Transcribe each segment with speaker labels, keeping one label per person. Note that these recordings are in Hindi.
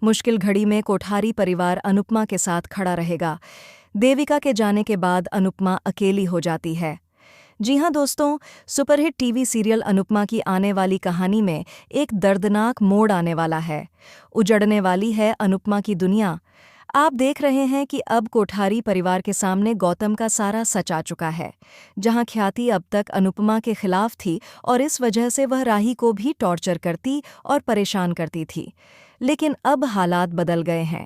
Speaker 1: मुश्किल घड़ी में कोठारी परिवार अनुपमा के साथ खड़ा रहेगा। देविका के जाने के बाद अनुपमा अकेली हो जाती है। जी हाँ दोस्तों, सुपरहिट टीवी सीरियल अनुपमा की आने वाली कहानी में एक दर्दनाक मोड़ आने वाला है। उजड़ने वाली है अनुपमा की दुनिया। आप देख रहे हैं कि अब कोठारी परिवार के सामने गौतम का सारा सच आ चुका है। जहां ख्याति अब तक अनुपमा के खिलाफ थी और इस वजह से वह राही को भी टॉर्चर करती और परेशान करती थी, लेकिन अब हालात बदल गए हैं।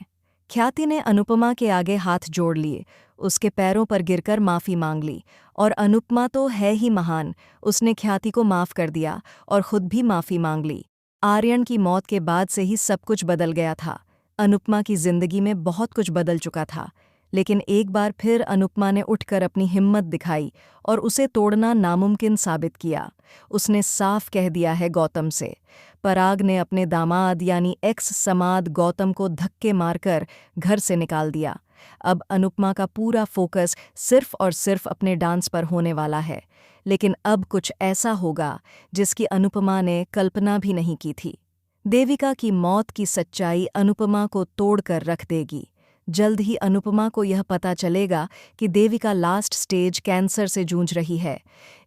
Speaker 1: ख्याति ने अनुपमा के आगे हाथ जोड़ लिए, उसके पैरों पर गिरकर माफ़ी मांग ली। और अनुपमा तो है ही महान, उसने ख्याति को माफ़ कर दिया और खुद भी माफ़ी मांग ली। आर्यन की मौत के बाद से ही सब कुछ बदल गया था। अनुपमा की जिंदगी में बहुत कुछ बदल चुका था, लेकिन एक बार फिर अनुपमा ने उठकर अपनी हिम्मत दिखाई और उसे तोड़ना नामुमकिन साबित किया। उसने साफ कह दिया है गौतम से। पराग ने अपने दामाद यानी एक्स समाद गौतम को धक्के मारकर घर से निकाल दिया। अब अनुपमा का पूरा फोकस सिर्फ और सिर्फ अपने डांस पर होने वाला है, लेकिन अब कुछ ऐसा होगा जिसकी अनुपमा ने कल्पना भी नहीं की थी। देविका की मौत की सच्चाई अनुपमा को तोड़कर रख देगी। जल्द ही अनुपमा को यह पता चलेगा कि देविका लास्ट स्टेज कैंसर से जूझ रही है।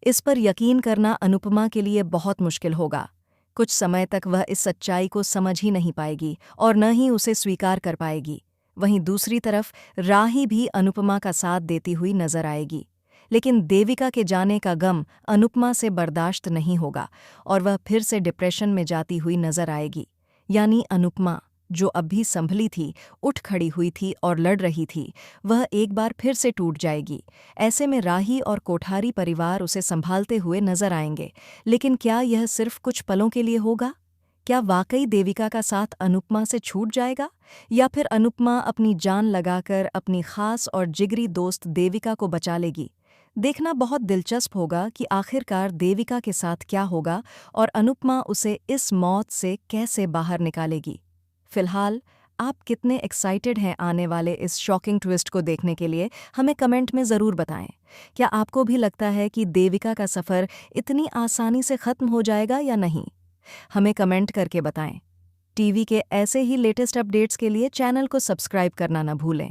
Speaker 1: इस पर यकीन करना अनुपमा के लिए बहुत मुश्किल होगा। कुछ समय तक वह इस सच्चाई को समझ ही नहीं पाएगी और न ही उसे स्वीकार कर पाएगी। वहीं दूसरी तरफ राही भी अनुपमा का साथ देती हुई नजर आएगी, लेकिन देविका के जाने का गम अनुपमा से बर्दाश्त नहीं होगा और वह फिर से डिप्रेशन में जाती हुई नजर आएगी। यानी अनुपमा, जो अब भी संभली थी, उठ खड़ी हुई थी और लड़ रही थी, वह एक बार फिर से टूट जाएगी। ऐसे में राही और कोठारी परिवार उसे संभालते हुए नजर आएंगे, लेकिन क्या यह सिर्फ कुछ पलों के लिए होगा? क्या वाकई देविका का साथ अनुपमा से छूट जाएगा, या फिर अनुपमा अपनी जान लगाकर अपनी खास और जिगरी दोस्त देविका को बचा लेगी? देखना बहुत दिलचस्प होगा कि आखिरकार देविका के साथ क्या होगा और अनुपमा उसे इस मौत से कैसे बाहर निकालेगी। फिलहाल आप कितने एक्साइटेड हैं आने वाले इस शॉकिंग ट्विस्ट को देखने के लिए, हमें कमेंट में ज़रूर बताएं। क्या आपको भी लगता है कि देविका का सफ़र इतनी आसानी से ख़त्म हो जाएगा या नहीं? हमें कमेंट करके बताएं। टीवी के ऐसे ही लेटेस्ट अपडेट्स के लिए चैनल को सब्सक्राइब करना न भूलें।